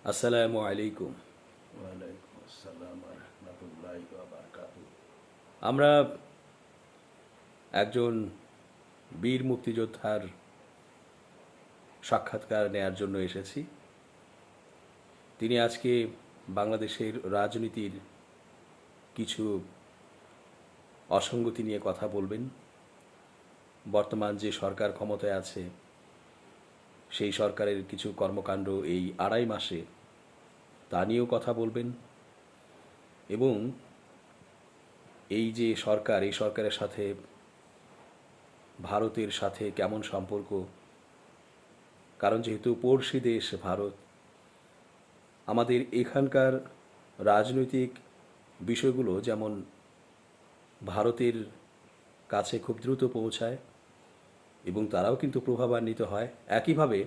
আসসালামু আলাইকুম। ওয়ালাইকুম আসসালাম রহমতুল্লাহি ওয়া বারাকাতুহু। আমরা একজন বীর মুক্তিযোদ্ধার সাক্ষাৎকার নেয়ার জন্য এসেছি। তিনি আজকে বাংলাদেশের রাজনীতির কিছু অসঙ্গতি নিয়ে কথা বলবেন। বর্তমান যে সরকার ক্ষমতায় আছে সেই সরকারের কিছু কর্মকাণ্ড এই আড়াই মাসে তা নিয়েও কথা বলবেন এবং এই যে সরকার, এই সরকারের সাথে ভারতের সাথে কেমন সম্পর্ক, কারণ যেহেতু পড়শি দেশ ভারত, আমাদের এখানকার রাজনৈতিক বিষয়গুলো যেমন ভারতের কাছে খুব দ্রুত পৌঁছায় এবং তারাও কিন্তু প্রভাবান্বিত হয়, একইভাবে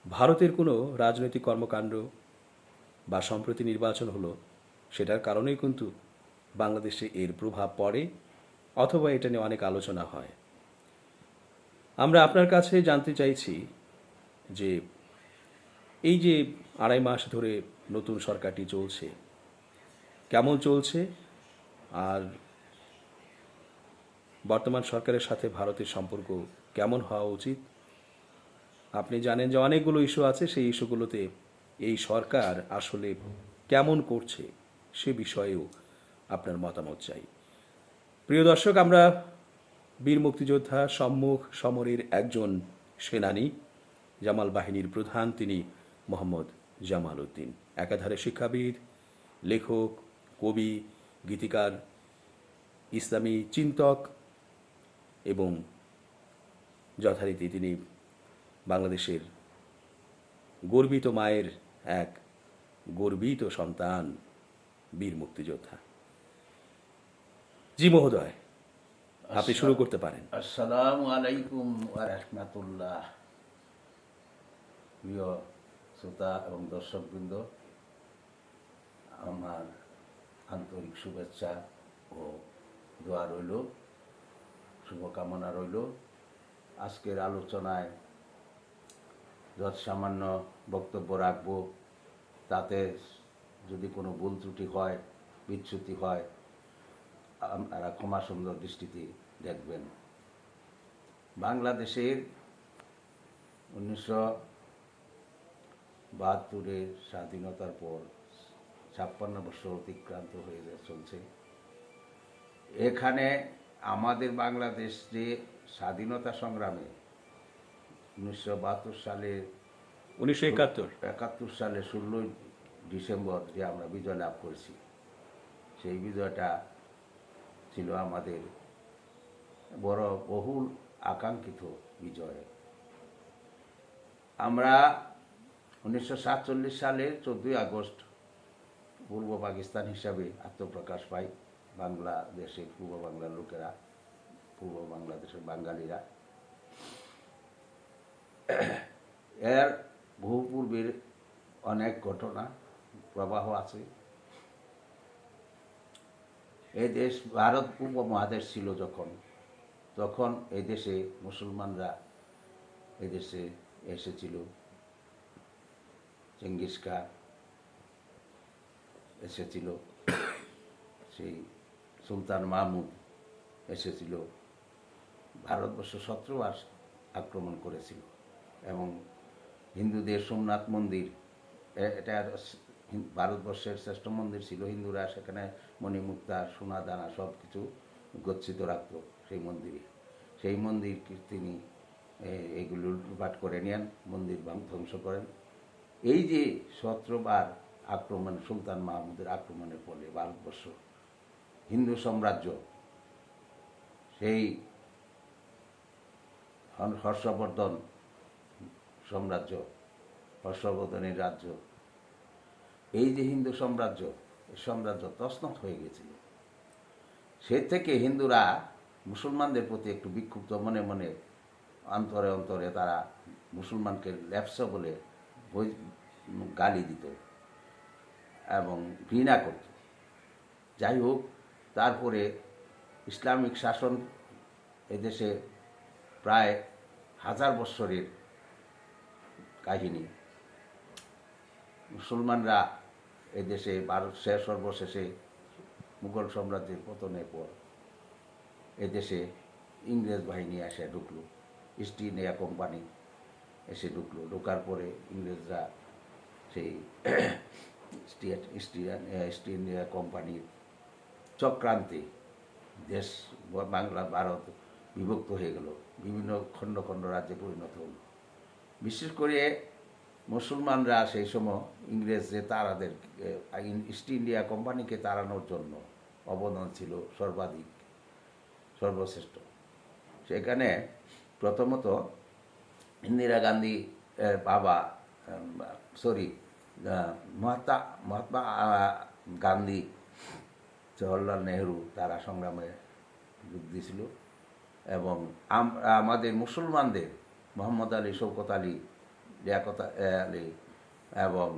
ভারতের কোনো রাজনৈতিক কর্মকাণ্ড বা সম্প্রতি নির্বাচন হলো সেটার কারণেই কিন্তু বাংলাদেশে এর প্রভাব পড়ে অথবা এটা নিয়ে অনেক আলোচনা হয়। আমরা আপনার কাছে জানতে চাইছি যে এই যে আড়াই মাস ধরে নতুন সরকারটি চলছে কেমন চলছে, আর বর্তমান সরকারের সাথে ভারতের সম্পর্ক কেমন হওয়া উচিত। আপনি জানেন যে অনেকগুলো ইস্যু আছে, সেই ইস্যুগুলোতে এই সরকার আসলে কেমন করছে সে বিষয়েও আপনার মতামত চাই। প্রিয় দর্শক, আমরা বীর মুক্তিযোদ্ধা সম্মুখ সমরের একজন সেনানী, জামাল বাহিনীর প্রধান তিনি মোহাম্মদ জামাল উদ্দিন, একাধারে শিক্ষাবিদ, লেখক, কবি, গীতিকার, ইসলামী চিন্তক এবং যথারীতি তিনি বাংলাদেশের গর্বিত মায়ের এক গর্বিত সন্তান, বীর মুক্তিযোদ্ধা। জি মহোদয়, আপনি শুরু করতে পারেন। আসসালামু আলাইকুম ওয়া রাহমাতুল্লাহ। প্রিয় শ্রোতা এবং দর্শকবৃন্দ, আমার আন্তরিক শুভেচ্ছা ও দোয়া রইল, শুভকামনা রইল। আজকের আলোচনায় যত সামান্য বক্তব্য রাখব, তাতে যদি কোনো ভুল ত্রুটি হয়, বিচ্যুতি হয়, আপনারা ক্ষমা সুন্দর দৃষ্টিতে দেখবেন। বাংলাদেশের 1972-এর স্বাধীনতার পর 56 বছর অতিক্রান্ত হয়ে চলছে। এখানে আমাদের বাংলাদেশ যে স্বাধীনতা সংগ্রামে 1972 সালে 1971 সালে 16 ডিসেম্বর যে আমরা বিজয় লাভ করেছি, সেই বিজয়টা ছিল আমাদের বড় বহুল আকাঙ্ক্ষিত বিজয়। আমরা 1947 সালের 14 আগস্ট পূর্ব পাকিস্তান হিসাবে আত্মপ্রকাশ পাই বাংলাদেশের পূর্ব বাংলার লোকেরা, পূর্ব বাংলাদেশের বাঙালিরা। এর বহু পূর্বের অনেক ঘটনা প্রবাহ আছে। এই দেশ ভারত উপমহাদেশ ছিল তখন এই দেশে মুসলমানরা এই দেশে এসেছিল। চেঙ্গিস খান এসেছিল, সেই সুলতান মাহমুদ এসেছিল, ভারতবর্ষ 17 বার আক্রমণ করেছিল এবং হিন্দুদের সোমনাথ মন্দির, এটা ভারতবর্ষের শ্রেষ্ঠ মন্দির ছিল। হিন্দুরা সেখানে মণিমুক্তা, সোনা দানা সব কিছু গচ্ছিত রাখত সেই মন্দিরে। সেই মন্দির তিনি এগুলো লুটপাট করে নেন, মন্দির ধ্বংস করেন। এই যে 17 বার আক্রমণ, সুলতান মাহমুদের আক্রমণের ফলে ভারতবর্ষ হিন্দু সাম্রাজ্য, সেই হর্ষবর্ধন সাম্রাজ্য, হর্ষবর্ধনের রাজ্য, এই যে হিন্দু সাম্রাজ্য, এই সাম্রাজ্য তছনছ হয়ে গেছিল। সে থেকে হিন্দুরা মুসলমানদের প্রতি একটু বিক্ষুব্ধ, মনে মনে অন্তরে অন্তরে তারা মুসলমানকে ল্যাপস বলে গালি দিত এবং ঘৃণা করত। যাই হোক, তারপরে ইসলামিক শাসন এদেশে প্রায় 1000 বৎসরের কাহিনী। মুসলমানরা এদেশে ভারত সর্বশেষে মুঘল সাম্রাজ্যের পতনের পর এদেশে ইংরেজ বাহিনী এসে ঢুকলো, ইস্ট ইন্ডিয়া কোম্পানি এসে ঢুকলো। ঢোকার পরে ইংরেজরা সেই ইস্ট ইন্ডিয়া কোম্পানির চক্রান্তে দেশ বাংলা ভারত বিভক্ত হয়ে গেল, বিভিন্ন খণ্ড খণ্ড রাজ্যে পরিণত হল। বিশেষ করে মুসলমানরা সেই সময় ইংরেজদের তারাদের ইস্ট ইন্ডিয়া কোম্পানিকে তাড়ানোর জন্য অবদান ছিল সর্বশ্রেষ্ঠ। সেখানে প্রথমত ইন্দিরা গান্ধী বাবা মহাত্মা গান্ধী, জওহরলাল নেহরু তারা সংগ্রামে যোগ দিয়েছিল এবং আমাদের মুসলমানদের মোহাম্মদ আলী, শৌকত আলী, লিয়াকত আলী এবং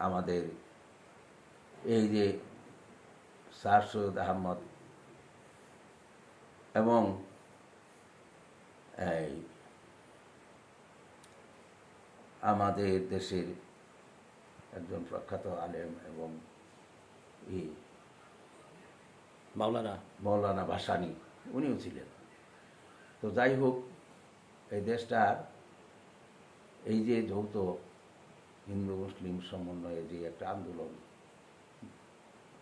আমাদের এই যে স্যার সৈয়দ আহমদ এবং এই আমাদের দেশের একজন প্রখ্যাত আলেম এবং মৌলানা ভাসানী, উনিও ছিলেন। তো যাই হোক, এই দেশটার এই যে যৌথ হিন্দু মুসলিম সমন্বয়ে যে একটা আন্দোলন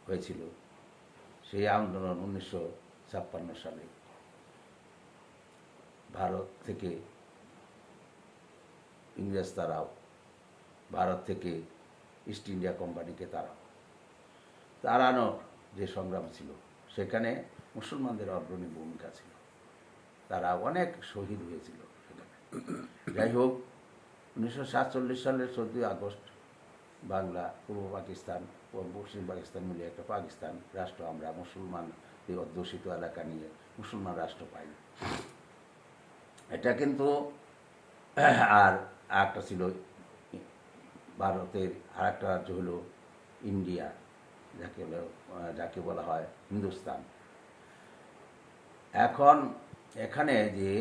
হয়েছিল, সেই আন্দোলন 1956 সালে ভারত থেকে ইংরেজ তারাও, ভারত থেকে ইস্ট ইন্ডিয়া কোম্পানিকে তাড়ানোর যে সংগ্রাম ছিল, সেখানে মুসলমানদের অগ্রণী ভূমিকা ছিল। তারা অনেক শহীদ হয়েছিল সেখানে। যাই হোক, 1947 সালের 14 আগস্ট বাংলা, পূর্ব পাকিস্তান ও পশ্চিম পাকিস্তান মিলে একটা পাকিস্তান রাষ্ট্র, আমরা মুসলমান এই অধ্যুষিত এলাকা নিয়ে মুসলমান রাষ্ট্র পাই। এটা কিন্তু আর একটা ছিল ভারতের আর একটা রাজ্য হলো ইন্ডিয়া, যাকে বলা হয় হিন্দুস্তান। এখন এখানে যে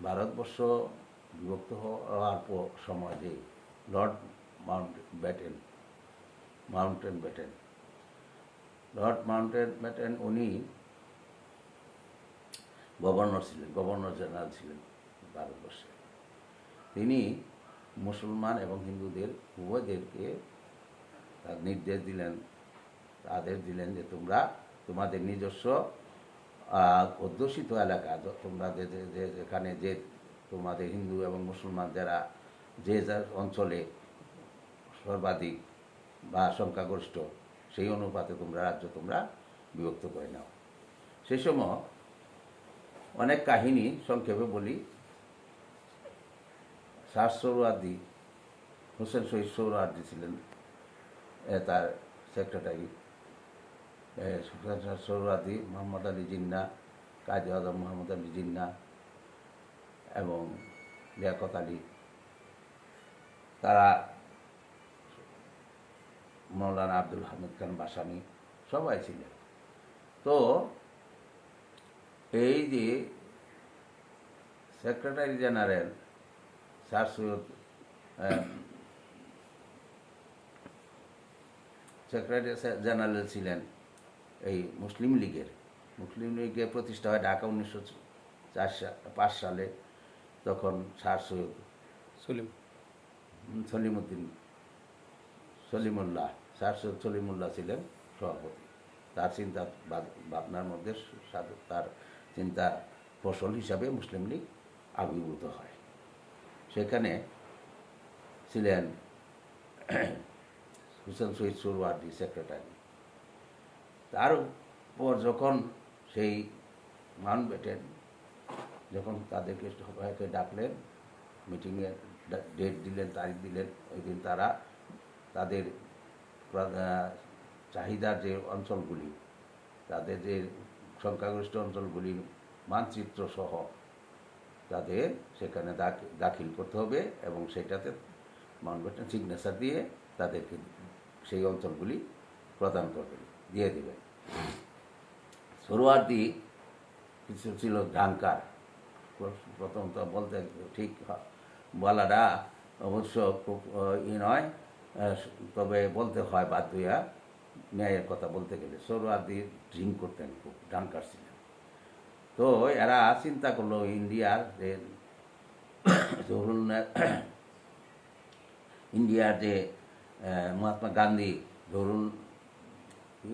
ভারতবর্ষ বিভক্ত হওয়ার সময় যে লর্ড মাউন্টেনব্যাটেন উনি গভর্নর জেনারেল ছিলেন ভারতবর্ষে। তিনি মুসলমান এবং হিন্দুদের উভয়দেরকে নির্দেশ দিলেন, আদেশ দিলেন যে তোমরা তোমাদের নিজস্ব অধ্যুষিত এলাকা, তোমরা যেখানে যে তোমাদের হিন্দু এবং মুসলমান যারা যে যার অঞ্চলে সর্বাধিক বা সংখ্যাগরিষ্ঠ, সেই অনুপাতে তোমরা রাজ্য বিভক্ত করে নাও। সেই সময় অনেক কাহিনী সংক্ষেপে বলি। শাহ সোহরাওয়ার্দী, হোসেন শহীদ সোহরাওয়ার্দী ছিলেন তার সেক্রেটারি। সোহরাওয়ার্দী, মোহাম্মদ আলী জিন্নাহ, কাজী আজম মোহাম্মদ আলী জিন্নাহ এবং লিয়াকত আলী, তারা মৌলানা আব্দুল হামিদ খান ভাসানী সবাই ছিলেন। তো এই যে secretary general sir Syed secretary general ছিলেন এই মুসলিম লীগের প্রতিষ্ঠা হয় ঢাকা 1905 সালে। তখন স্যার সৈয়দ স্যার সৈয়দ সলিমুল্লাহ ছিলেন সভাপতি। তার চিন্তা ভাবনার মধ্যে, তার চিন্তা ফসল হিসাবে মুসলিম লীগ আবির্ভূত হয়। সেখানে ছিলেন হোসেন শহীদ সোহরাওয়ার্দী সেক্রেটারি। তারপর যখন সেই মাউন্টব্যাটেন যখন তাদেরকে সবাইকে ডাকলেন, মিটিংয়ে ডেট দিলেন, তারিখ দিলেন, ওই দিন তারা তাদের চাহিদার যে অঞ্চলগুলি, তাদের যে সংখ্যাগরিষ্ঠ অঞ্চলগুলির মানচিত্র সহ তাদের সেখানে দাখিল করতে হবে এবং সেটাতে মাউন্টব্যাটেন সিগনেচার দিয়ে তাদেরকে সেই অঞ্চলগুলি প্রদান করবেন, দিয়ে দেবেন। সোহরাওয়ার্দী কিছু ছিল জাঙ্কার, প্রথমত বলতে ঠিক বলাটা অবশ্য খুব নয়, তবে বলতে হয় বাধ্য হইয়া, ন্যায়ের কথা বলতে গেলে। সোহরাওয়ার্দী ড্রিঙ্ক করতেন, খুব ড্রাঙ্কার ছিলেন। তো এরা চিন্তা করলো ইন্ডিয়ার যে ধরুন ইন্ডিয়ার যে মহাত্মা গান্ধী, ধরুন কি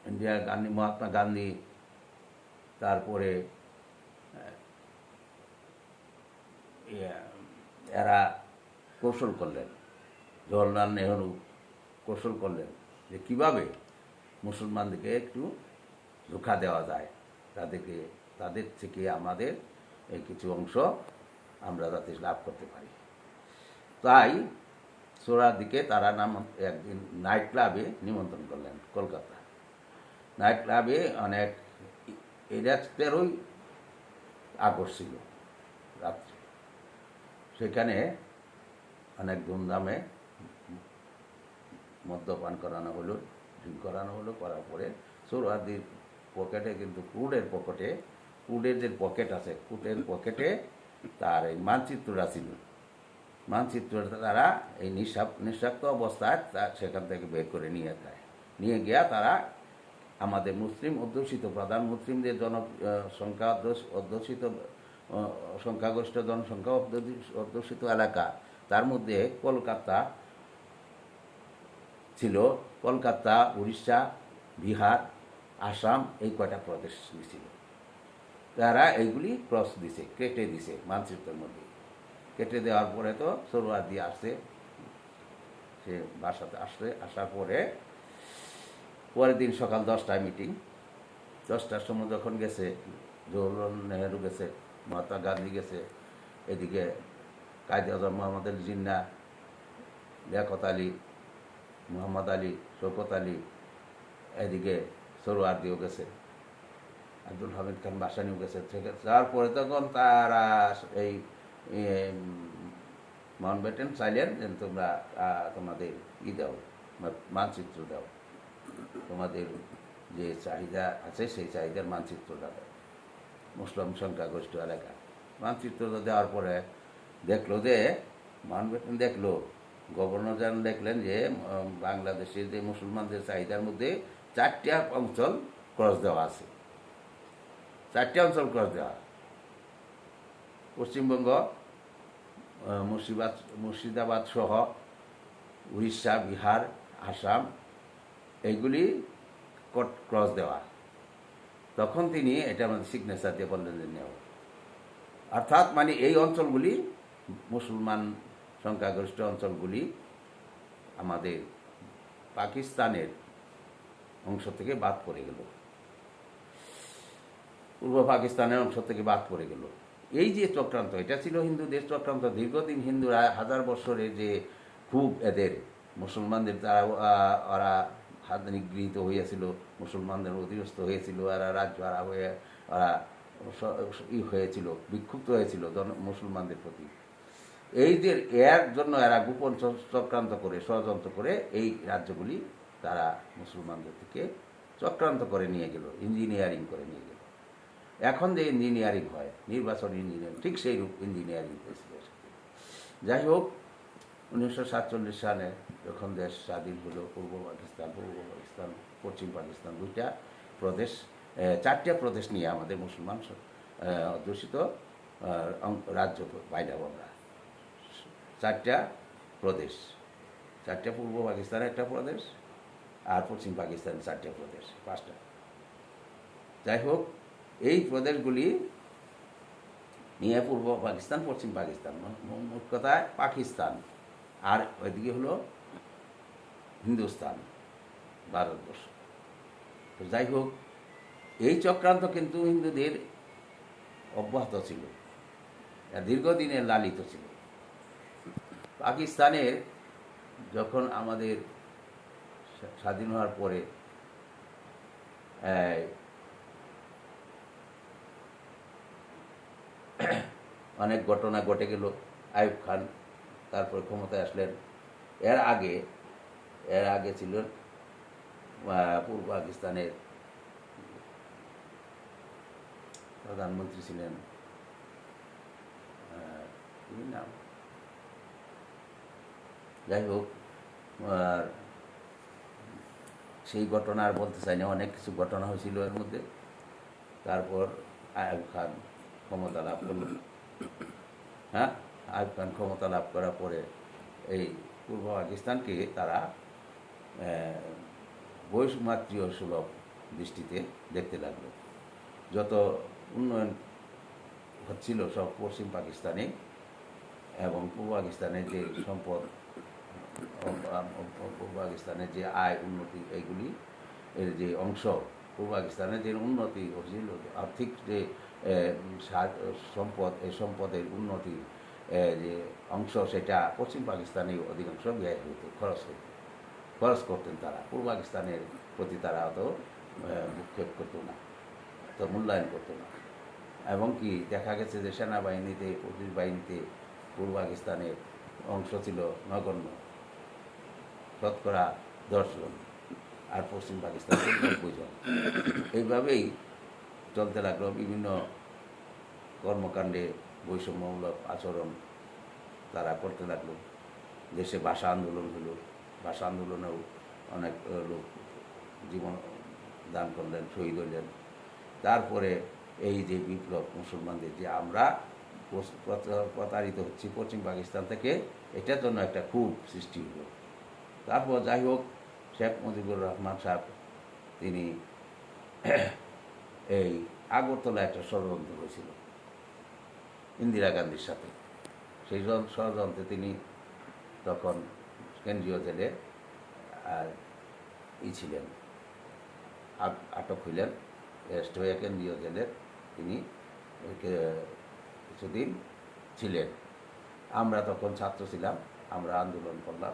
ইন্ডিয়ার মহাত্মা গান্ধী, তারপরে এরা কৌশল করলেন, জওহরলাল নেহরু কৌশল করলেন যে কীভাবে মুসলমানদেরকে একটু ধোঁকা দেওয়া যায়, তাদের থেকে আমাদের এই কিছু অংশ আমরা যাতে লাভ করতে পারি। তাই সোহরাওয়ার্দীকে তারা একদিন নাইট ক্লাবে নিমন্ত্রণ করলেন, কলকাতা নাইট ক্লাবে। অনেক এটা 13ই আগস্ট ছিল রাত্রে, সেখানে অনেক ধুমধামে মদ্যপান করানো হলো, ড্রিঙ্ক করানো হলো। করার পরে সোহরাওয়ার্দীর পকেটে কিন্তু কুডের যে পকেট আছে, কুটের পকেটে তার এই মানচিত্রটা ছিল। মানচিত্রটা তারা এই নিঃস্বার্থ অবস্থায় সেখান থেকে বের করে নিয়ে গিয়া তারা আমাদের মুসলিম অধ্যুষিত, প্রধান মুসলিমদের সংখ্যাগরিষ্ঠ জনসংখ্যা অধ্যুষিত এলাকা, তার মধ্যে কলকাতা ছিল। কলকাতা, উড়িষ্যা, বিহার, আসাম, এই কয়টা প্রদেশ ছিল। তারা এইগুলি ক্রস দিছে, কেটে দিছে মানচিত্রের মধ্যে। কেটে দেওয়ার পরে তো সোহরাওয়ার্দী আসছে, সে বাসাতে আসার পরের দিন সকাল 10টায় মিটিং। 10টার সময় যখন গেছে, জওহরলাল নেহরু গেছে, মহাত্মা গান্ধী গেছে, এদিকে কায়েদে আজম মোহাম্মদ আলী জিন্না, লিয়াকত আলী, মোহাম্মদ আলী, শওকত আলী, এদিকে সোহরাওয়ার্দীও গেছে, আব্দুল হামিদ খান বাসানিও গেছে। তারপরে তখন তারা এই মাউন্টব্যাটেন চাইলেন যে তোমরা তোমাদের দাও, মানচিত্র দাও, তোমাদের যে চাহিদা আছে সেই চাহিদার মানচিত্রটা দাও, মুসলিম সংখ্যাগরিষ্ঠ এলাকা। মানচিত্রটা দেওয়ার পরে দেখলো যে মাউন্টব্যাটেন দেখলো, গভর্নর জেনারেল দেখলেন যে বাংলাদেশের যে মুসলমানদের চাহিদার মধ্যে 4টা অঞ্চল ক্রস দেওয়া আছে। 4টে অঞ্চল ক্রস দেওয়া, পশ্চিমবঙ্গ, মুর্শিদাবাদ সহ উড়িষ্যা, বিহার, আসাম, এইগুলি ক্রস দেওয়া। তখন তিনি এটা আমাদের সিগনেচার দিয়ে বললেন যে নেও, অর্থাৎ মানে এই অঞ্চলগুলি, মুসলমান সংখ্যাগরিষ্ঠ অঞ্চলগুলি আমাদের পাকিস্তানের অংশ থেকে বাদ পড়ে গেল, পূর্ব পাকিস্তানের অংশ থেকে বাদ পড়ে গেল। এই যে চক্রান্ত, এটা ছিল হিন্দুদের চক্রান্ত। দীর্ঘদিন হিন্দুরা, 1000 বছরের যে খুব এদের মুসলমানদের দ্বারা ওরা হাত নিগৃহীত হয়েছিল, মুসলমানদের অধীনস্থ হয়েছিল, এরা রাজ্য হারা হয়ে ওরা হয়েছিল, বিক্ষুব্ধ হয়েছিল মুসলমানদের প্রতি। এই যে এর জন্য এরা গোপন চক্রান্ত করে, ষড়যন্ত্র করে এই রাজ্যগুলি তারা মুসলমানদের থেকে চক্রান্ত করে নিয়ে গেল, ইঞ্জিনিয়ারিং করে নিয়ে গেল। এখন যে ইঞ্জিনিয়ারিং হয়, নির্বাচন ইঞ্জিনিয়ারিং, ঠিক সেই রূপ ইঞ্জিনিয়ারিং হয়েছিল। যাই হোক, 1947 সালে যখন দেশ স্বাধীন হলো, পূর্ব পাকিস্তান, পশ্চিম পাকিস্তান, 2টা প্রদেশ, 4টে প্রদেশ নিয়ে আমাদের মুসলমান অধ্যুষিত রাজ্য পাইলাম আমরা। 4টা প্রদেশ, 4টে পূর্ব পাকিস্তানের একটা প্রদেশ, আর পশ্চিম পাকিস্তানের 4টে প্রদেশ, 5টা। যাই হোক, এই প্রদেশগুলি নিয়ে পূর্ব পাকিস্তান, পশ্চিম পাকিস্তান, মোট কথায় পাকিস্তান, আর ওইদিকে হলো হিন্দুস্তান, ভারতবর্ষ। তো যাই হোক, এই চক্রান্ত কিন্তু হিন্দুদের অব্যাহত ছিল, দীর্ঘদিনের লালিত ছিল। পাকিস্তানের যখন আমাদের স্বাধীন হওয়ার পরে অনেক ঘটনা ঘটে গেল। আইয়ুব খান তারপর ক্ষমতায় আসলেন। এর আগে ছিল পূর্ব পাকিস্তানের প্রধানমন্ত্রী ছিলেন, কি নাম, যাই হোক, আর সেই ঘটনা আর বলতে চাই না, অনেক কিছু ঘটনা হয়েছিল এর মধ্যে। তারপর আইয়ুব খান ক্ষমতা লাভ করল। হ্যাঁ, আইয়ুব খান ক্ষমতা লাভ করার পরে এই পূর্ব পাকিস্তানকে তারা বহিষ্মাত্রীয় সুলভ দৃষ্টিতে দেখতে লাগলো। যত উন্নয়ন হচ্ছিল সব পশ্চিম পাকিস্তানে, এবং পূর্ব পাকিস্তানের যে সম্পদ, পূর্ব পাকিস্তানের যে আয় উন্নতি, এইগুলি এর যে অংশ, পূর্ব পাকিস্তানের যে উন্নতি হচ্ছিল, আর্থিক যে সম্পদ, এই সম্পদের উন্নতি যে অংশ, সেটা পশ্চিম পাকিস্তানে অধিকাংশ ব্যয় হতো, খরচ করতেন তারা। পূর্ব পাকিস্তানের প্রতি তারা অত ভূক্ষেপ করতো না, অত মূল্যায়ন করতো না। এবং কি দেখা গেছে যে সেনাবাহিনীতে, পুলিশ বাহিনীতে পূর্ব পাকিস্তানের অংশ ছিল নগণ্য, শতকরা 10 জন, আর পশ্চিম পাকিস্তানের 90 জন। এইভাবেই চলতে লাগলো। বিভিন্ন কর্মকাণ্ডে বৈষম্যমূলক আচরণ তারা করতে লাগলো। দেশে ভাষা আন্দোলন হলো, ভাষা আন্দোলনেও অনেক লোক জীবন দান করলেন, শহীদ হইলেন। তারপরে এই যে বিপ্লব, মুসলমানদের যে আমরা প্রতারিত হচ্ছি পশ্চিম পাকিস্তান থেকে, এটার জন্য একটা ক্ষোভ সৃষ্টি হলো। তারপর যাই হোক, শেখ মুজিবুর রহমান সাহেব তিনি এই আগরতলা একটা ষড়যন্ত্র হয়েছিল ইন্দিরা গান্ধীর সাথে। সেই ষড়যন্ত্রে তিনি তখন কেন্দ্রীয় জেলে ছিলেন, আটক হইলেন, অ্যারেস্ট হয়ে কেন্দ্রীয় জেলে তিনি কিছুদিন ছিলেন। আমরা তখন ছাত্র ছিলাম, আমরা আন্দোলন করলাম,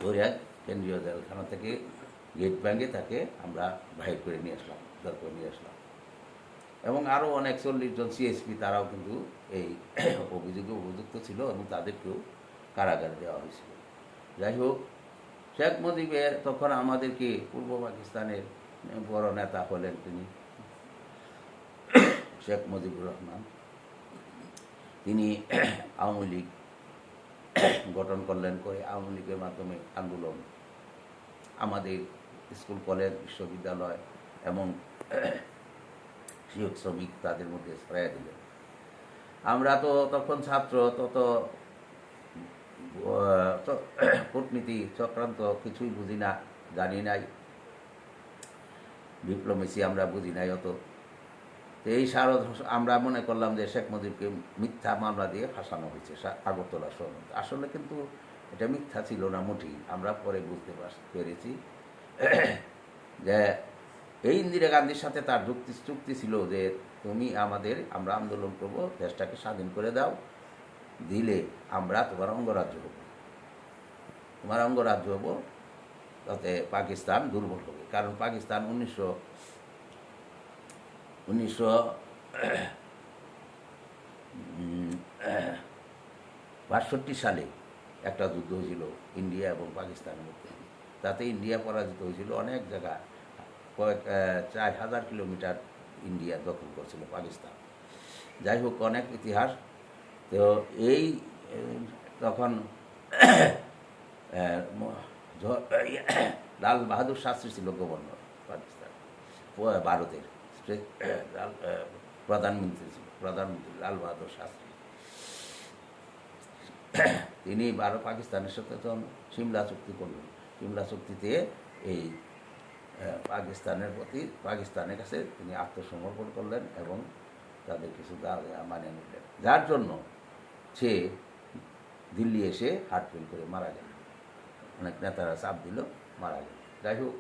ধরে কেন্দ্রীয় জেলখানা থেকে গেট ব্যাঙ্গে তাকে আমরা বাহির করে নিয়ে আসলাম, উদ্ধার করে নিয়ে আসলাম। এবং আরও অনেক 40 জন সিএসপি তারাও কিন্তু এই অভিযোগে অভিযুক্ত ছিল, এবং তাদেরকেও কারাগারে দেওয়া হয়েছিল। যাই হোক, শেখ মুজিবের তখন আমাদেরকে, পূর্ব পাকিস্তানের বড় নেতা হলেন তিনি শেখ মুজিবুর রহমান। তিনি আওয়ামী লীগ গঠন করলেন, করে আওয়ামী লীগের মাধ্যমে আন্দোলন আমাদের স্কুল, কলেজ, বিশ্ববিদ্যালয় এবং শিক্ষক শ্রমিক তাদের মধ্যে ছড়াইয়া দিলেন। আমরা তো তখন ছাত্র, তত কূটনীতি চক্রান্ত কিছুই বুঝি না, জানি নাই, ডিপ্লোমেসি আমরা বুঝি নাই অত। তো এই আমরা মনে করলাম যে শেখ মুজিবকে মিথ্যা মামলা দিয়ে ফাঁসানো হয়েছে আগরতলা ষড়যন্ত্র। আসলে কিন্তু এটা মিথ্যা ছিল না মোটেই। আমরা পরে বুঝতে পেরেছি যে এই ইন্দিরা গান্ধীর সাথে তার চুক্তি ছিল যে তুমি আমরা আন্দোলন করব, দেশটাকে স্বাধীন করে দাও, দিলে আমরা তোমার অঙ্গরাজ্য হব, তাতে পাকিস্তান দুর্বল হবে। কারণ পাকিস্তান 1962 সালে একটা যুদ্ধ হয়েছিল ইন্ডিয়া এবং পাকিস্তানের মধ্যে। তাতে ইন্ডিয়া পরাজিত হয়েছিল, অনেক জায়গা 4000 কিলোমিটার ইন্ডিয়া দখল করছিল পাকিস্তান। যাই হোক, অনেক ইতিহাস। তো এই তখন লাল বাহাদুর শাস্ত্রী ছিল গভর্নর পাকিস্তান, ভারতের প্রধানমন্ত্রী লাল বাহাদুর শাস্ত্রী। তিনি পাকিস্তানের সাথে তখন সিমলা চুক্তি করলেন। সিমলা চুক্তিতে এই পাকিস্তানের কাছে তিনি আত্মসমর্পণ করলেন এবং তাদের কিছু মানে নিলেন, যার জন্য সে দিল্লি এসে হার্ট ফেল করে মারা গেল। অনেক নেতারা চাপ দিল, মারা গেল। যাই হোক,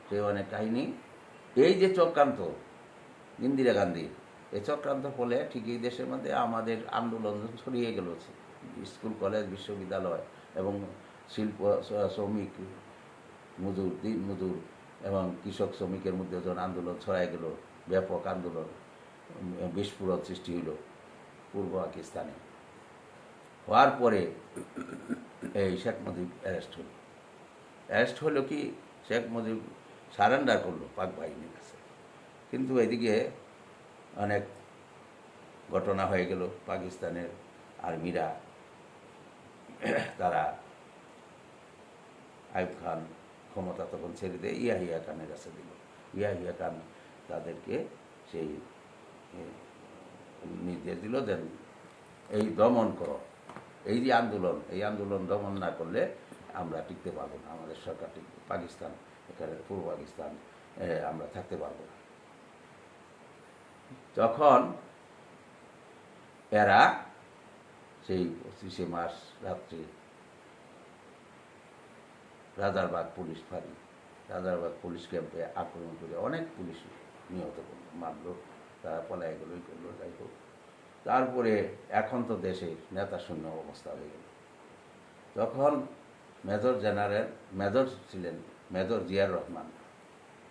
সে অনেক কাহিনী। এই যে চক্রান্ত ইন্দিরা গান্ধীর, এই চক্রান্ত ফলে ঠিকই দেশের মধ্যে আমাদের আন্দোলন ছড়িয়ে গেল, স্কুল, কলেজ, বিশ্ববিদ্যালয় এবং শিল্প শ্রমিক, মজুর এবং কৃষক শ্রমিকের মধ্যে যখন আন্দোলন ছড়াই গেল, ব্যাপক আন্দোলন, বিস্ফোরণ সৃষ্টি হইল পূর্ব পাকিস্তানে। হওয়ার পরে এই শেখ মুজিব অ্যারেস্ট হলো কি, শেখ মুজিব সারেন্ডার করলো পাক বাহিনীর কাছে। কিন্তু এদিকে অনেক ঘটনা হয়ে গেল। পাকিস্তানের আর্মিরা তারা আইয়ুব খান ক্ষমতা তখন ছেড়ে দিয়ে ইয়াহিয়া খানের কাছে দিল। ইয়াহিয়া খান তাদেরকে সেই নির্দেশ দিল যে এই দমন করো, এই যে আন্দোলন, এই আন্দোলন দমন না করলে আমরা টিকতে পারবো না, আমাদের সরকার টিকবে, পাকিস্তান এখানে পূর্ব পাকিস্তান আমরা থাকতে পারবো না। তখন এরা সেই 25শে মার্চ রাত্রে রাজারবাগ পুলিশ ফাঁড়ি, রাজারবাগ পুলিশ ক্যাম্পে আক্রমণ করে অনেক পুলিশ নিহত করলো, মারলো, তারা পলায় গেলোই করলো, যাই হোক। তারপরে এখন তো দেশে নেতা শূন্য অবস্থা হয়ে গেল। তখন মেজর জেনারেল, মেজর ছিলেন মেজর জিয়ার রহমান।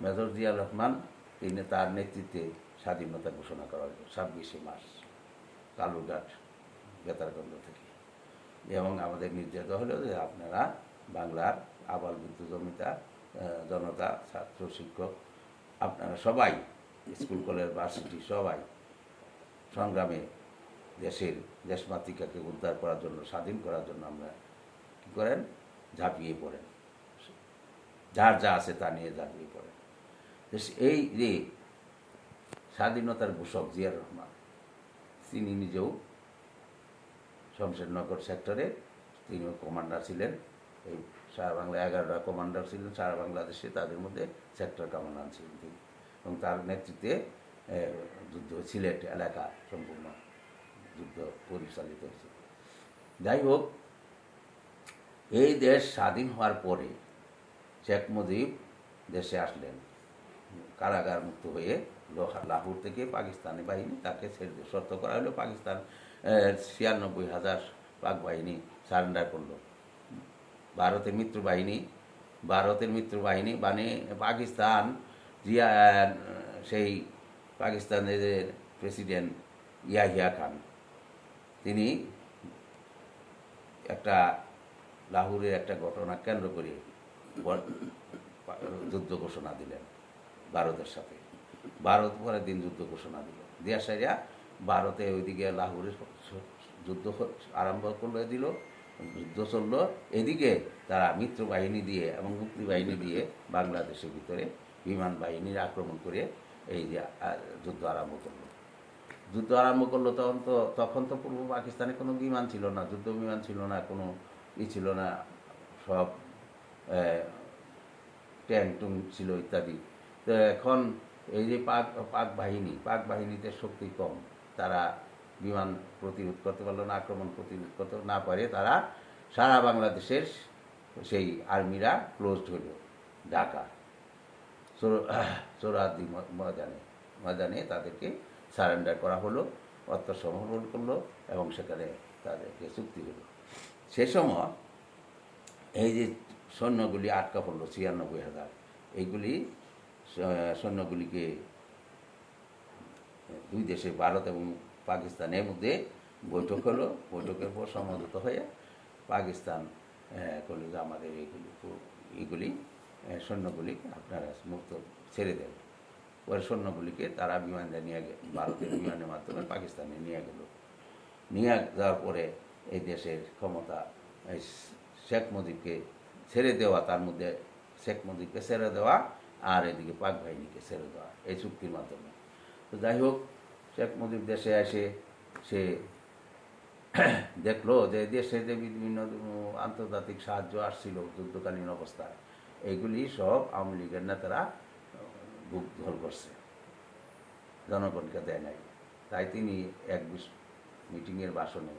মেজর জিয়ার রহমান তিনি, তার নেতৃত্বে স্বাধীনতা ঘোষণা করা হলো 26শে মার্চ কালুরঘাট বেতারগঞ্জ থেকে। এবং আমাদের নির্দেশ দেওয়া হলো যে আপনারা বাংলার আবাল বৃদ্ধ জনতা, ছাত্র, শিক্ষক, আপনারা সবাই, স্কুল কলেজ ভার্সিটি সবাই সংগ্রামে দেশমাতৃকাকে উদ্ধার করার জন্য, স্বাধীন করার জন্য আমরা কী করেন, ঝাঁপিয়ে পড়েন, যার যা আছে তা নিয়ে ঝাঁপিয়ে পড়েন। এই যে স্বাধীনতার ঘোষক জিয়ার রহমান, তিনি নিজেও শমশেরনগর সেক্টরে তিনিও কমান্ডার ছিলেন। এই সারা বাংলা 11টা কমান্ডার ছিলেন সারা বাংলাদেশে, তাদের মধ্যে সেক্টর কমান্ডার ছিলেন তিনি। এবং তার নেতৃত্বে যুদ্ধ, সিলেট এলাকা সম্পূর্ণ যুদ্ধ পরিচালিত হয়েছে। যাই হোক, এই দেশ স্বাধীন হওয়ার পরে শেখ মুজিব দেশে আসলেন, কারাগার মুক্ত হয়ে লাহোর থেকে পাকিস্তানি বাহিনী তাকে ছেড়ে দিয়ে শর্ত করা হলো। পাকিস্তান 96,000 পাক বাহিনী সারেন্ডার করলো। ভারতের মিত্র বাহিনী মানে পাকিস্তান, জিয়া, সেই পাকিস্তানের প্রেসিডেন্ট ইয়াহিয়া খান, তিনি একটা লাহোরের একটা ঘটনা কেন্দ্র করে যুদ্ধ ঘোষণা দিলেন ভারতের সাথে। ভারত পরের দিন যুদ্ধ ঘোষণা দিল, দিয়া সাইরা ভারতে ওইদিকে লাহোরে যুদ্ধ আরম্ভ করে দিল, যুদ্ধ চললো। এদিকে তারা মিত্র বাহিনী দিয়ে এবং মুক্তি বাহিনী দিয়ে বাংলাদেশের ভিতরে বিমান বাহিনীর আক্রমণ করে এই যে যুদ্ধ আরম্ভ করলো। তখন তো পূর্ব পাকিস্তানে কোনো বিমান ছিল না, যুদ্ধ বিমান ছিল না, কোনো ছিল না, সব ট্যাঙ্ক টুং ছিল ইত্যাদি। তো এখন এই যে পাক বাহিনীতে শক্তি কম, তারা বিমান প্রতিরোধ করতে পারলো না, আক্রমণ প্রতিরোধ করতে না পারে তারা সারা বাংলাদেশের সেই আর্মিরা ক্লোজড হইল ঢাকা সোহরাওয়ার্দী ময়দানে তাদেরকে সারেন্ডার করা হলো, আত্মসমর্পণ করলো এবং সেখানে তাদেরকে চুক্তি হলো। সে সময় এই যে সৈন্যগুলি আটকা পড়লো 96,000, এইগুলি সৈন্যগুলিকে দুই দেশে, ভারত এবং পাকিস্তানের মধ্যে বৈঠক হলো। বৈঠকের পর সমঝোতা হয়ে পাকিস্তান করলো যে আমাদের এইগুলি সৈন্যগুলি আপনারা মুক্ত ছেড়ে দেন। ওই সৈন্যগুলিকে তারা বিমানে নিয়ে ভারতের বিমানের মাধ্যমে পাকিস্তানে নিয়ে গেল। নিয়ে যাওয়ার পরে এই দেশের ক্ষমতা শেখ মুজিবকে ছেড়ে দেওয়া, তার মধ্যে শেখ মুজিবকে ছেড়ে দেওয়া আর এদিকে পাক বাহিনীকে ছেড়ে দেওয়া এই চুক্তির মাধ্যমে। তো যাই হোক, শেখ মুজিব দেশে এসে সে দেখলো যে দেশে যে বিভিন্ন আন্তর্জাতিক সাহায্য আসছিল যুদ্ধকালীন অবস্থায়, এইগুলি সব আওয়ামী লীগের নেতারা বুক ধল করছে, জনগণকে দেয় নাই। তাই তিনি এক মিটিংয়ের ভাষণে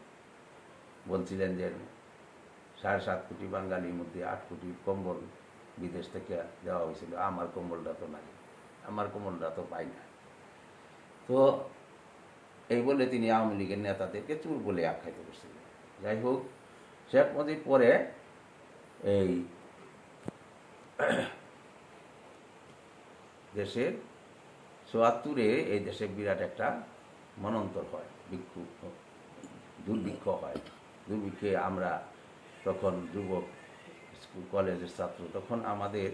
বলছিলেন যে 7.5 কোটি বাঙালির মধ্যে 8 কোটি কম্বল বিদেশ থেকে দেওয়া হয়েছিল, আমার কম্বলটা তো নাই, আমার কম্বলটা তো পাই না। তো এই বলে তিনি আওয়ামী লীগের নেতাদেরকে চুর বলে আখ্যায়িত করছিলেন। যাই হোক, শেখ মুজিব পরে এই দেশের 74-এ এই দেশে বিরাট একটা মনন্তর হয়, দুর্ভিক্ষ হয়। দুর্ভিক্ষে আমরা তখন যুবক, স্কুল কলেজের ছাত্র, তখন আমাদের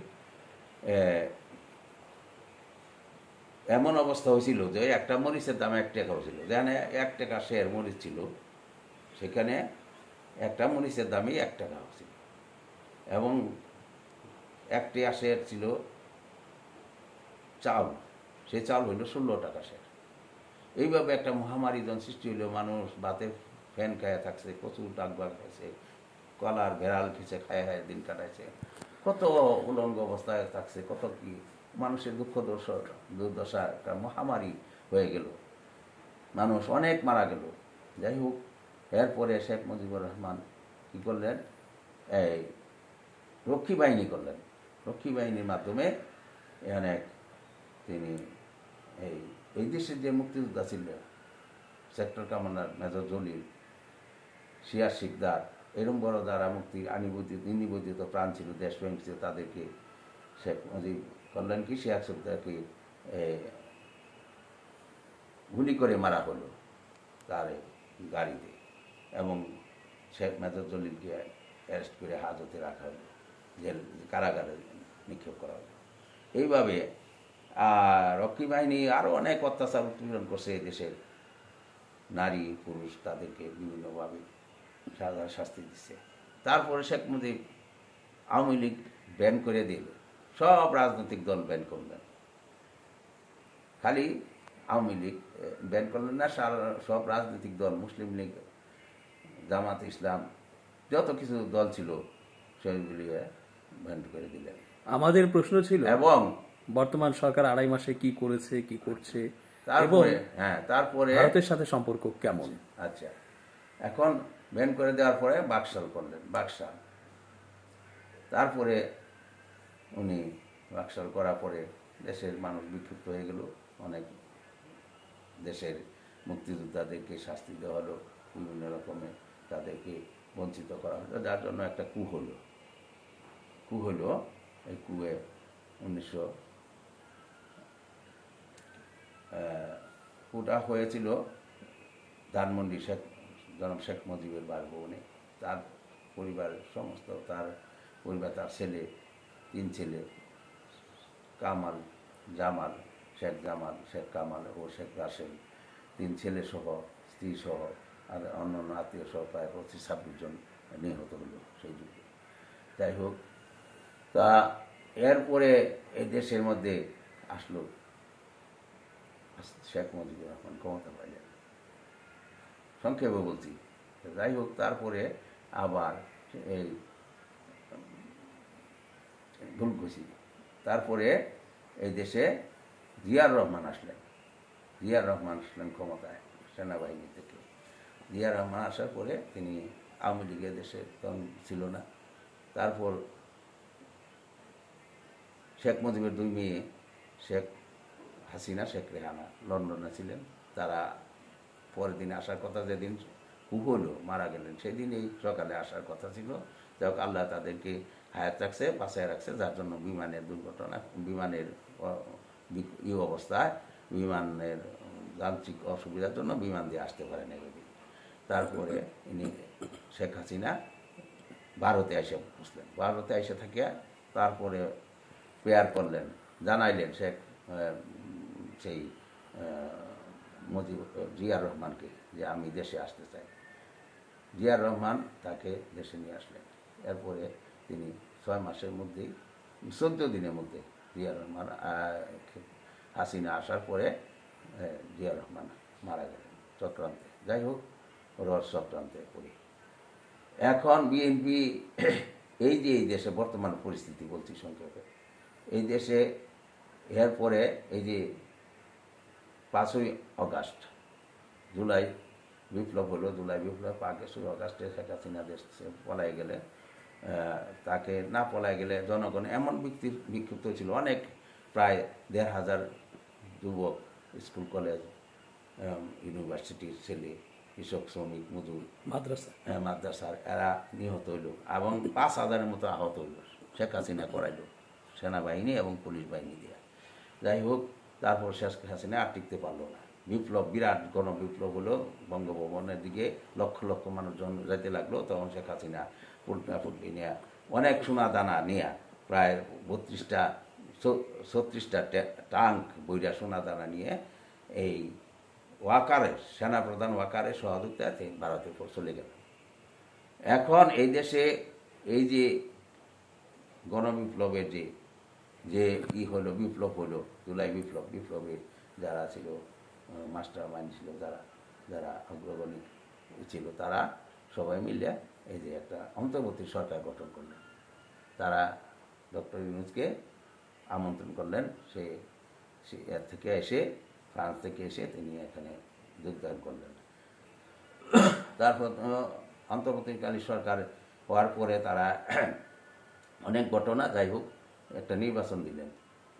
এমন অবস্থা হয়েছিল যে একটা মরিচের দাম 1 টাকা হয়েছিল, যেখানে 1 টাকা শেয়ার মরিচ ছিল সেখানে একটা মরিচের দামই 1 টাকা হয়েছিল, এবং 1 টাকা শেয়ার ছিল চাল, সেই চাল হইল 16 টাকা শেয়ার। এইভাবে একটা মহামারী যখন সৃষ্টি হইল, মানুষ ভাতের ফ্যান খায়া থাকছে, প্রচুর ডাকবাগ খাইছে, কলার ভেড়াল খিচে খায় খায় দিন কাটাইছে, কত উলঙ্গ অবস্থায় থাকছে, কত কি মানুষের দুর্দশা, একটা মহামারী হয়ে গেল, মানুষ অনেক মারা গেল। যাই হোক, এরপরে শেখ মুজিবুর রহমান কী করলেন, এই রক্ষী বাহিনী করলেন। রক্ষী বাহিনীর মাধ্যমে অনেক তিনি এই দেশের যে মুক্তিযোদ্ধা ছিল, sector commander major Jalil, Siyaj Sikdar, এরম বড় যারা মুক্তির নিবেদিত প্রাণ ছিল, দেশপ্রেম ছিল, তাদেরকে শেখ মুজিব করলেন কি, সিয়াজ শিকদারকে গুলি করে মারা হলো তার গাড়িতে, এবং শেখ মেজর জলিলকে অ্যারেস্ট করে হাজতে রাখা হলো, জেল কারাগারে নিক্ষেপ করা হলো। এইভাবে রক্ষী বাহিনী আরও অনেক অত্যাচার উৎপীড়ন করছে দেশের নারী পুরুষ, তাদেরকে বিভিন্নভাবে সাজা শাস্তি দিচ্ছে। তারপরে শেখ মুজিব আওয়ামী লীগ ব্যান করে দিল, সব রাজনৈতিক দল ব্যান করলেন, খালি আওয়ামী লীগ ব্যান করলেন না, সব রাজনৈতিক দল, মুসলিম লীগ, জামাত ইসলাম, যত কিছু দল ছিল সেগুলি ব্যান করে দিলেন। আমাদের প্রশ্ন ছিল এবং বর্তমান সরকার 2.5 মাসে কি করেছে, কি করছে, এবং তারপরে ভারতের সাথে সম্পর্ক কেমন। আচ্ছা, এখন ব্যান করে দেওয়ার পরে বাকশাল করলেন, বাকশাল। তারপরে উনি বাকশাল করার পরে দেশের মানুষ বিক্ষুব্ধ হয়ে গেল, অনেক দেশের মুক্তিযোদ্ধাদেরকে শাস্তি দেওয়া হলো, বিভিন্ন রকমে তাদেরকে বঞ্চিত করা হলো, যার জন্য একটা কু হলো। এই কুয়ে 1900 কুটা হয়েছিল ধানমন্ডি জনাব শেখ মুজিবের বাসভবনে। তার পরিবারের সমস্ত, তার পরিবার, তার ছেলে, 3 ছেলে, কামাল, জামাল, শেখ কামাল ও শেখ রাসেল, 3 ছেলে সহ, স্ত্রী সহ, আর অন্যান্য আত্মীয় সহ প্রায় 25-26 জন নিহত হলো সেই যুগে। যাই হোক, তা এরপরে এই দেশের মধ্যে আসলো শেখ মুজিবুর রহমান, ক্ষমতা পাইলেন, সংক্ষেপে বলছি। যাই হোক, তারপরে আবার এই ভুল করছি, তারপরে এই দেশে জিয়ার রহমান আসলেন ক্ষমতায় সেনাবাহিনী থেকে। জিয়ার রহমান আসার পরে তিনি আওয়ামী লীগের দেশে তখন ছিল না। তারপর শেখ মুজিবের 2 মেয়ে, শেখ হাসিনা, শেখ রেহানা লন্ডনে ছিলেন। তারা পরের দিন আসার কথা, যেদিন হলো মারা গেলেন সেদিন এই সকালে আসার কথা ছিল। যাই হোক, আল্লাহ তাদেরকে হায়াত রাখছে, বাঁচায় রাখছে, যার জন্য বিমানের দুর্ঘটনা, বিমানের অবস্থায়, বিমানের যান্ত্রিক অসুবিধার জন্য বিমান দিয়ে আসতে পারেন এগুলি। তারপরে ইনি শেখ হাসিনা ভারতে এসে বসলেন, ভারতে এসে থাকিয়া তারপরে প্রেয়ার করলেন, জানাইলেন সেই জিয়ার রহমানকে যে আমি দেশে আসতে চাই। জিয়ার রহমান তাকে দেশে নিয়ে আসলেন। এরপরে তিনি 6 মাসের মধ্যেই, 14 দিনের মধ্যে জিয়ার রহমান, হাসিনা আসার পরে জিয়ার রহমান মারা গেলেন চক্রান্তে। যাই হোক, রস চক্রান্তে পড়ি। এখন বিএনপি এই যে এই দেশে বর্তমান পরিস্থিতি বলছি সংক্ষেপে, এই দেশে এরপরে এই যে 5ই আগস্ট জুলাই বিপ্লব হলো, জুলাই বিপ্লব আগে 16 আগস্টে শেখ হাসিনা দেশ পলাই গেলে, তাকে না পলাই গেলে জনগণ এমন বিক্ষুব্ধ ছিল, অনেক প্রায় 1,500 যুবক, স্কুল কলেজ ইউনিভার্সিটির ছেলে, কৃষক শ্রমিক মজুর, মাদ্রাসার, এরা নিহত হইল, এবং 5,000-এর মতো আহত হইল। শেখ হাসিনা করাইল সেনাবাহিনী এবং পুলিশ বাহিনী দিয়ে। যাই হোক, তারপর শেখ হাসিনা আর টিকতে পারলো না, বিপ্লব, বিরাট গণবিপ্লব হলো, বঙ্গভবনের দিকে লক্ষ লক্ষ মানুষজন যেতে লাগলো। তখন শেখ হাসিনা ফুটবি নিয়ে, অনেক সোনা দানা নিয়ে, প্রায় 32টা 36টা ট্যাঙ্ক বইরা সোনা দানা নিয়ে এই ওয়াকারের সেনাপ্রধান ওয়াকারের সহযোগিতাতে ভারতে চলে গেল। এখন এই দেশে এই যে গণবিপ্লবের যে যে ই হলো, বিপ্লব হলো, জুলাই বিপ্লবে যারা ছিল মাস্টার মাইন্ড ছিল, যারা যারা অগ্রগণী ছিল, তারা সবাই মিলে এই যে একটা অন্তর্বর্তী সরকার গঠন করলেন। তারা ডক্টর ইউনূসকে আমন্ত্রণ করলেন, সে এর থেকে এসে, ফ্রান্স থেকে এসে তিনি এখানে যোগদান করলেন। তারপর অন্তর্বর্তীকালীন সরকার হওয়ার পরে তারা অনেক ঘটনা, যাই হোক একটা নির্বাচন দিলেন।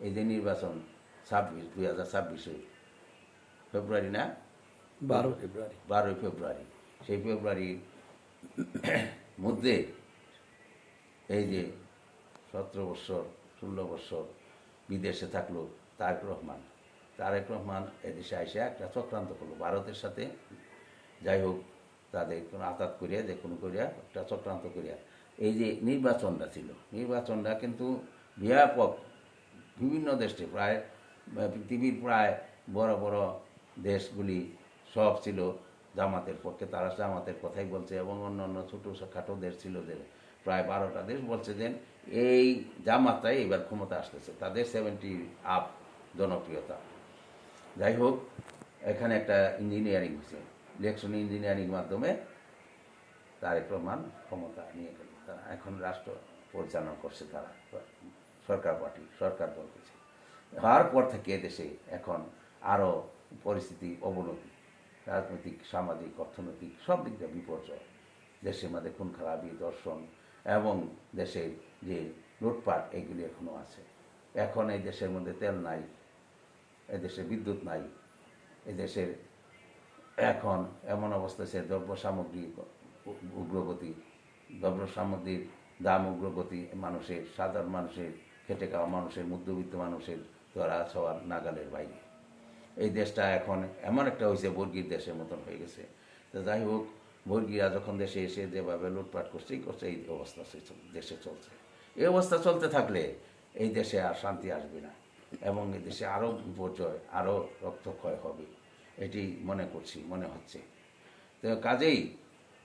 এই যে নির্বাচন 2026 ফেব্রুয়ারি না, 12 ফেব্রুয়ারি, সেই ফেব্রুয়ারির মধ্যে এই যে 17 বছর 16 বছর বিদেশে থাকলো তারেক রহমান এদেশে এসে একটা চক্রান্ত করলো ভারতের সাথে। যাই হোক, তাদের কোনো আঘাত করিয়া, যে কোনো করিয়া একটা চক্রান্ত করিয়া এই যে নির্বাচনটা ছিল, নির্বাচনটা কিন্তু ব্যাপক বিভিন্ন দেশে, প্রায় পৃথিবীর প্রায় বড় বড় দেশগুলি সব ছিল জামাতের পক্ষে, তারা জামাতের কথাই বলছে, এবং অন্য অন্য ছোটোখাটো দেশ ছিল, যে প্রায় 12টা দেশ বলছে যে এই জামাতটাই এবার ক্ষমতা আসতেছে, তাদের 70 আপ জনপ্রিয়তা। যাই হোক, এখানে একটা ইঞ্জিনিয়ারিং হয়েছে, ইলেকশন ইঞ্জিনিয়ারিং মাধ্যমে তারেক রহমান ক্ষমতা নিয়ে গেল। তারা এখন রাষ্ট্র পরিচালনা করছে, তারা সরকার দলতেছে। হওয়ার পর থেকে দেশে এখন আরও পরিস্থিতি অবনতি, রাজনৈতিক, সামাজিক, অর্থনৈতিক সব দিক দিয়ে বিপর্যয়। দেশের মধ্যে খুন খারাপি, দর্শন এবং দেশের যে লুটপাট, এগুলি এখনও আছে। এখন এই দেশের মধ্যে তেল নাই, এদেশে বিদ্যুৎ নাই, এদেশের এখন এমন অবস্থা, সে দ্রব্য সামগ্রী উগ্রগতি, দ্রব্য সামগ্রীর দাম উগ্রগতি, মানুষের, সাধারণ মানুষের, খেটে খাওয়া মানুষের, মধ্যবিত্ত মানুষের ধরা ছোঁয়ার নাগালের বাইরে। এই দেশটা এখন এমন একটা হয়েছে, বর্গীর দেশের মতন হয়ে গেছে। তো যাই হোক, বর্গীরা যখন দেশে এসে যেভাবে লুটপাট করছে, এই অবস্থা দেশে চলছে। এই অবস্থা চলতে থাকলে এই দেশে আর শান্তি আসবে না, এবং এই দেশে আরও বিপর্যয়, আরও রক্তক্ষয় হবে, এটি মনে হচ্ছে। তো কাজেই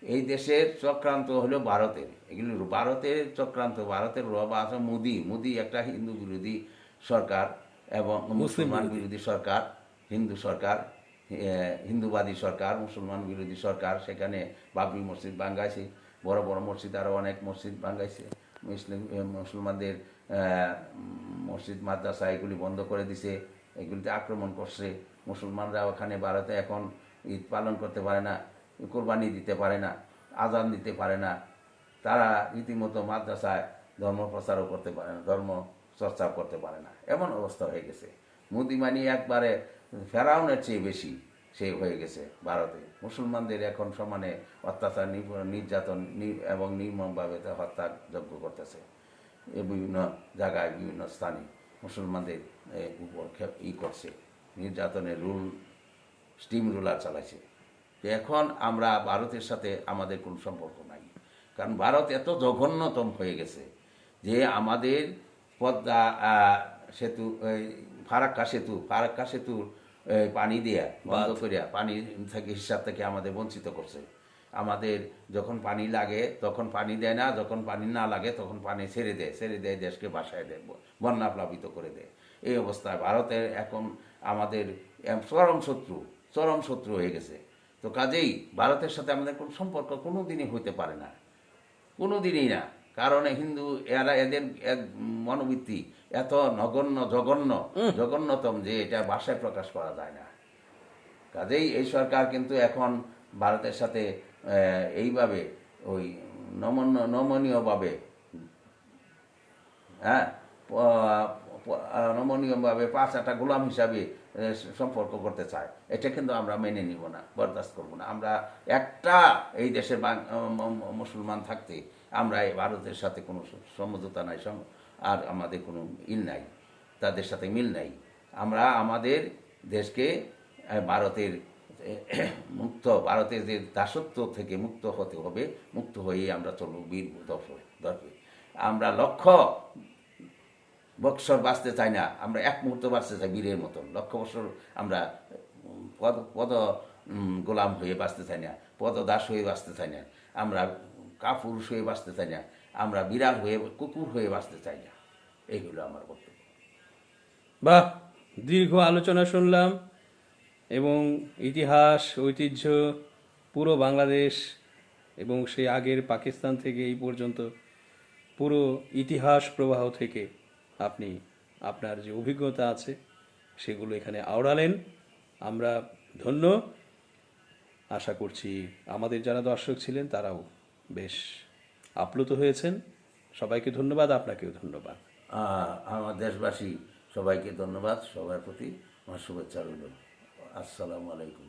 এই দেশের চক্রান্ত হলো ভারতের, এগুলি ভারতের চক্রান্ত, ভারতের আছে। মোদি একটা হিন্দু বিরোধী সরকার এবং মুসলমান বিরোধী সরকার, হিন্দুবাদী সরকার, মুসলমান বিরোধী সরকার। সেখানে বাবরি মসজিদ ভাঙ্গাইছে, বড় বড় মসজিদ, আরও অনেক মসজিদ ভাঙ্গাইছে। মুসলমানদের মসজিদ, মাদ্রাসা এগুলি বন্ধ করে দিছে, এগুলিতে আক্রমণ করছে। মুসলমানরা ওখানে ভারতে এখন ঈদ পালন করতে পারে না, কোরবানি দিতে পারে না, আজান দিতে পারে না। তারা রীতিমতো মাদ্রাসায় ধর্ম প্রচারও করতে পারে না, ধর্ম চর্চাও করতে পারে না, এমন অবস্থা হয়ে গেছে। মোদি মানি একবারে ফেরাউনের চেয়ে বেশি সে হয়ে গেছে ভারতে। মুসলমানদের এখন সমানে অত্যাচার, নির্যাতন এবং নির্মমভাবে হত্যাযজ্ঞ করতেছে। বিভিন্ন জায়গায়, বিভিন্ন স্থানে মুসলমানদের উপর করছে, নির্যাতনের স্টিম রুলার চালাইছে। এখন আমরা ভারতের সাথে আমাদের কোনো সম্পর্ক নাই, কারণ ভারত এত জঘন্যতম হয়ে গেছে যে আমাদের পদ্মা সেতু, ফারাক্কা সেতুর পানি দেয়া বন্ধ করিয়া, পানি থেকে হিসাব থেকে আমাদের বঞ্চিত করছে। আমাদের যখন পানি লাগে তখন পানি দেয় না, যখন পানি না লাগে তখন পানি ছেড়ে দেয়, দেশকে ভাসায় দেয়, বন্যা প্লাবিত করে দেয়। এই অবস্থায় ভারতের এখন আমাদের চরম শত্রু হয়ে গেছে। তো কাজেই ভারতের সাথে আমাদের কোনো সম্পর্ক কোনো দিনই হইতে পারে না, কোনো দিনই না। কারণ এদের এক মনোবৃত্তি এত জঘন্যতম যে এটা ভাষায় প্রকাশ করা যায় না। কাজেই এই সরকার কিন্তু এখন ভারতের সাথে এইভাবে ওই নমনীয়ভাবে নমনীয়ভাবে 5 গোলাম হিসাবে সম্পর্ক করতে চায়। এটা কিন্তু আমরা মেনে নিব না, বরদাস্ত করব না। আমরা একটা এই দেশের মুসলমান থাকতে আমরা এই ভারতের সাথে কোনো সমঝোতা নাই, আর আমাদের কোনো নাই, তাদের সাথে মিল নাই। আমরা আমাদের দেশকে ভারতের যে দাসত্ব থেকে মুক্ত হতে হবে, মুক্ত হয়ে আমরা চলব বীর দর্পে। আমরা লক্ষ্য বৎসর বাঁচতে চাই না, আমরা এক মুহূর্ত বাঁচতে চাই বীরের মতন। লক্ষ বছর আমরা পদ পদ গোলাম হয়ে বাঁচতে চাই না, পদদাস হয়ে বাঁচতে চাই না, আমরা কাপুরুষ হয়ে বাঁচতে চাই না, আমরা বিড়াল হয়ে কুকুর হয়ে বাঁচতে চাই না। এইগুলো আমার বক্তব্য। বাহ, দীর্ঘ আলোচনা শুনলাম এবং ইতিহাস ঐতিহ্য পুরো বাংলাদেশ এবং সেই আগের পাকিস্তান থেকে এই পর্যন্ত পুরো ইতিহাস প্রবাহ থেকে আপনি আপনার যে অভিজ্ঞতা আছে সেগুলো এখানে আওড়ালেন। আমরা ধন্য। আশা করছি আমাদের যারা দর্শক ছিলেন তারাও বেশ আপ্লুত হয়েছেন। সবাইকে ধন্যবাদ, আপনাকেও ধন্যবাদ। আমার দেশবাসী সবাইকে ধন্যবাদ, সবার প্রতি আমার শুভেচ্ছা রইল। আসসালামু আলাইকুম।